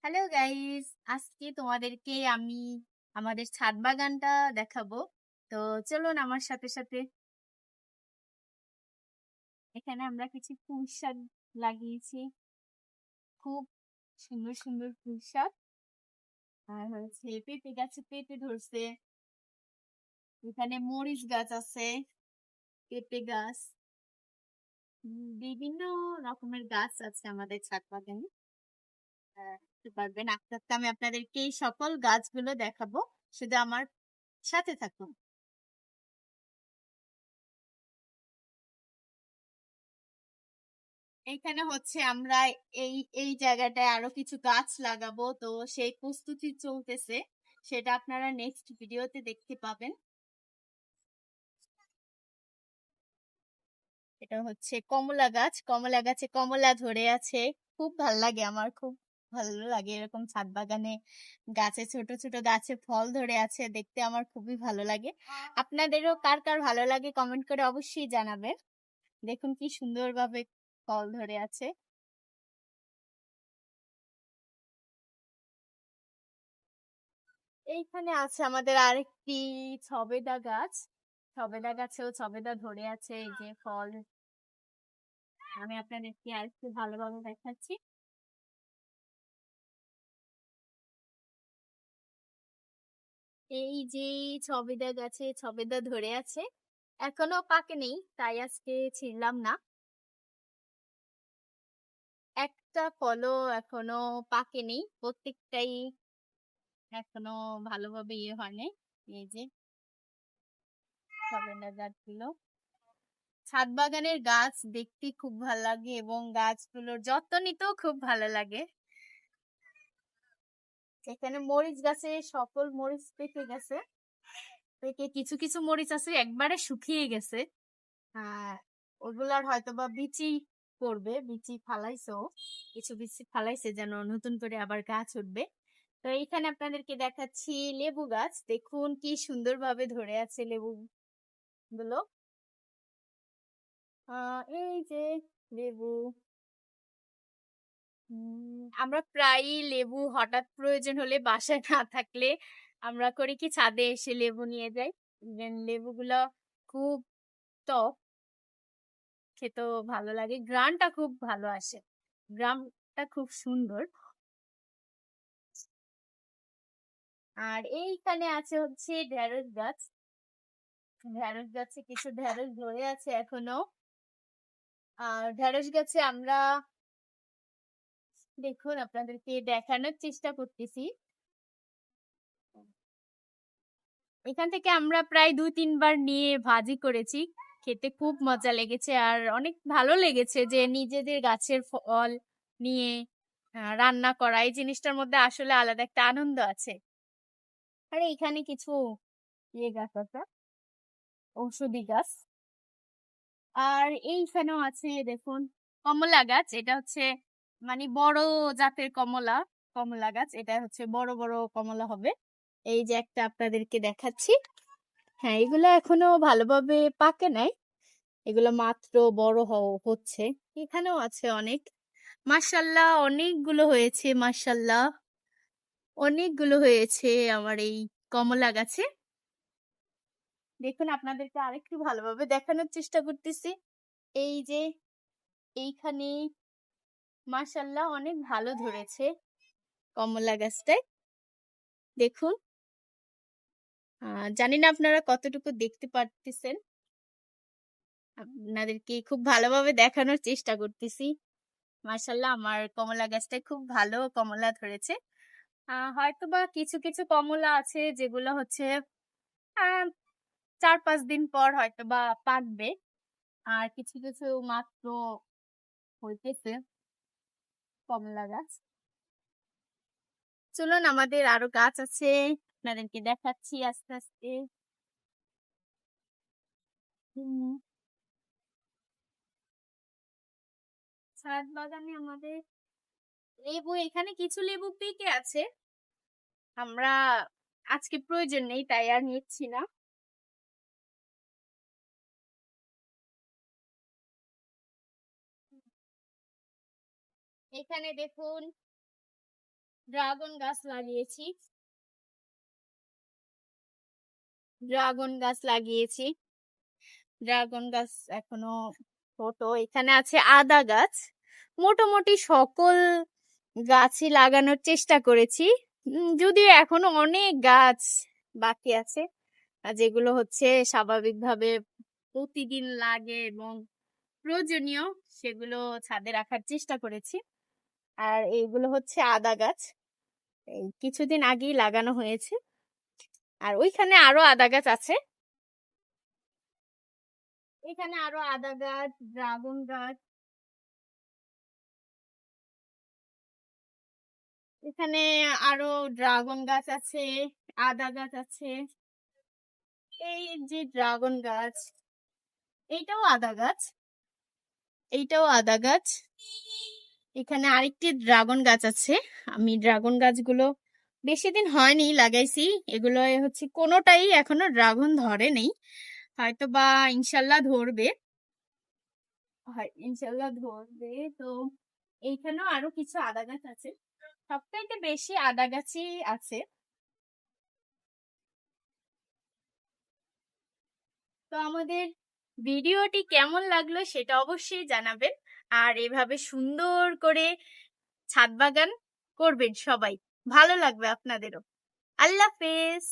Hello guys, আজকে তোমাদেরকে আমি আমাদের ছাদ বাগানটা দেখাবো। তো চলুন আমার সাথে সাথে। এখানে আমরা কিছু পুঁই শাক লাগিয়েছি, খুব সুন্দর সুন্দর পুঁই শাক। আর হচ্ছে পেঁপে গাছে পেঁপে ধরছে। এখানে মরিচ গাছ আছে, পেঁপে গাছ, বিভিন্ন রকমের গাছ আছে আমাদের ছাদ বাগানে। দেখতে পারবেন আস্তে আস্তে আমি আপনাদেরকে এই সকল গাছগুলো দেখাবো, শুধু আমার সাথে থাকুন। এইখানে হচ্ছে আমরা এই এই জায়গাটায় আরো কিছু গাছ লাগাবো, তো সেই প্রস্তুতি চলতেছে, সেটা আপনারা নেক্সট ভিডিওতে দেখতে পাবেন। এটা হচ্ছে কমলা গাছ, কমলা গাছে কমলা ধরে আছে। খুব ভালো লাগে, আমার খুব ভালো লাগে এরকম ছাদ বাগানে গাছে, ছোট ছোট গাছে ফল ধরে আছে, দেখতে আমার খুবই ভালো লাগে। আপনাদেরও কার কার ভালো লাগে কমেন্ট করে অবশ্যই জানাবেন। দেখুন কি সুন্দরভাবে ফল ধরে আছে। এইখানে আছে আমাদের আরেকটি সবেদা গাছ। সবেদা গাছেও সবেদা ধরে আছে, এই যে ফল। আমি আপনাদেরকে আরেকটু ভালোভাবে দেখাচ্ছি। এই যে সবেদা গাছে সবেদা ধরে আছে, এখনো পাকেনি তাই আজকে ছিঁড়লাম না। একটা ফলও এখনো পাকেনি, প্রত্যেকটাই এখনো ভালোভাবে হয়নি। এই যে সবেদা গাছগুলো, ছাদ বাগানের গাছ দেখতে খুব ভালো লাগে এবং গাছগুলোর যত্ন নিতেও খুব ভালো লাগে। এখানে মরিচ গাছে সকল মরিচ পেকে গেছে, পেকে কিছু কিছু মরিচ আছে একবারে শুকিয়ে গেছে। আহ ওগুলার হয়তো বা বিচি করবে, বিচি ফালাইছেও, কিছু বিচি ফালাইছে যেন নতুন করে আবার গাছ উঠবে। তো এইখানে আপনাদেরকে দেখাচ্ছি লেবু গাছ, দেখুন কি সুন্দরভাবে ধরে আছে লেবু গুলো। এই যে লেবু, আমরা প্রায়ই লেবু হঠাৎ প্রয়োজন হলে বাসায় না থাকলে আমরা করি কি ছাদে এসে লেবু নিয়ে যাই। লেবুগুলো খুব টক, খেতেও ভালো লাগে, গ্রানটা খুব ভালো আসে, গ্রামটা খুব সুন্দর। আর এইখানে আছে হচ্ছে ঢেঁড়স গাছ, ঢেঁড়স গাছে কিছু ঢেঁড়স ধরে আছে এখনো। আর ঢেঁড়স গাছে আমরা, দেখুন আপনাদেরকে দেখানোর চেষ্টা করতেছি, এখান থেকে আমরা প্রায় 2-3 বার নিয়ে ভাজি করেছি, খেতে খুব মজা লেগেছে আর অনেক ভালো লেগেছে যে নিজেদের গাছের ফল নিয়ে রান্না করা, এই জিনিসটার মধ্যে আসলে আলাদা একটা আনন্দ আছে। আর এখানে কিছু গাছ আছে, ঔষধি গাছ। আর এইখানেও আছে দেখুন কমলা গাছ, এটা হচ্ছে মানে বড় জাতের কমলা, কমলা গাছ, এটা হচ্ছে বড় বড় কমলা হবে। এই যে একটা আপনাদেরকে দেখাচ্ছি। হ্যাঁ, এগুলো এখনো ভালোভাবে পাকে নাই, এগুলো মাত্র বড় হচ্ছে। এখানেও আছে অনেক, মাশাল্লাহ অনেকগুলো হয়েছে, মাশাল্লাহ অনেকগুলো হয়েছে আমার এই কমলা গাছে। দেখুন আপনাদেরকে আরেকটু ভালোভাবে দেখানোর চেষ্টা করতেছি। এই যে এইখানে মাশাল্লাহ অনেক ভালো ধরেছে কমলা গাছটায়, দেখুন। জানি না আপনারা কতটুকু দেখতে পারতেছেন, আপনাদেরকে খুব ভালোভাবে দেখানোর চেষ্টা করতেছি। মাশাল্লাহ আমার কমলা গাছটায় খুব ভালো কমলা ধরেছে। হয়তোবা কিছু কিছু কমলা আছে যেগুলো হচ্ছে আহ 4-5 দিন পর হয়তোবা পাকবে, আর কিছু কিছু মাত্র হইতেছে কমলা গাছ। চলুন আমাদের আরো গাছ আছে, আপনাদেরকে দেখাচ্ছি আস্তে আস্তে। হুম, ছাদ বাগানে আমাদের লেবু, এখানে কিছু লেবু পেকে আছে, আমরা আজকে প্রয়োজন নেই তাই আর নিচ্ছি না। এখানে দেখুন ড্রাগন গাছ লাগিয়েছি। ড্রাগন গাছ লাগিয়েছি। ড্রাগন গাছ এখনো ছোট। এখানে আছে আদা গাছ। মোটামুটি সকল গাছই লাগানোর চেষ্টা করেছি। যদিও এখনো অনেক গাছ বাকি আছে, যেগুলো হচ্ছে স্বাভাবিকভাবে প্রতিদিন লাগে এবং প্রয়োজনীয়, সেগুলো ছাদে রাখার চেষ্টা করেছি। আর এইগুলো হচ্ছে আদা গাছ, এই কিছুদিন আগেই লাগানো হয়েছে। আর ওইখানে আরো আদা গাছ আছে। এখানে আরো আদা গাছ, ড্রাগন গাছ, এখানে আরো ড্রাগন গাছ আছে, আদা গাছ আছে। এই যে ড্রাগন গাছ, এইটাও আদা গাছ, এইটাও আদা গাছ। এখানে আরেকটি ড্রাগন গাছ আছে। আমি ড্রাগন গাছগুলো বেশি দিন হয়নি লাগাইছি, এগুলো হচ্ছে কোনোটাই এখনো ড্রাগন ধরে নেই, হয়তো বা ইনশাল্লাহ ধরবে। হয় ইনশাল্লাহ ধরবে। তো এইখানেও আরো কিছু আদা গাছ আছে, সবচাইতে বেশি আদা গাছই আছে। তো আমাদের ভিডিওটি কেমন লাগলো সেটা অবশ্যই জানাবেন। আর এভাবে সুন্দর করে ছাদ বাগান করবেন সবাই, ভালো লাগবে আপনাদেরও। আল্লাহ হাফেজ।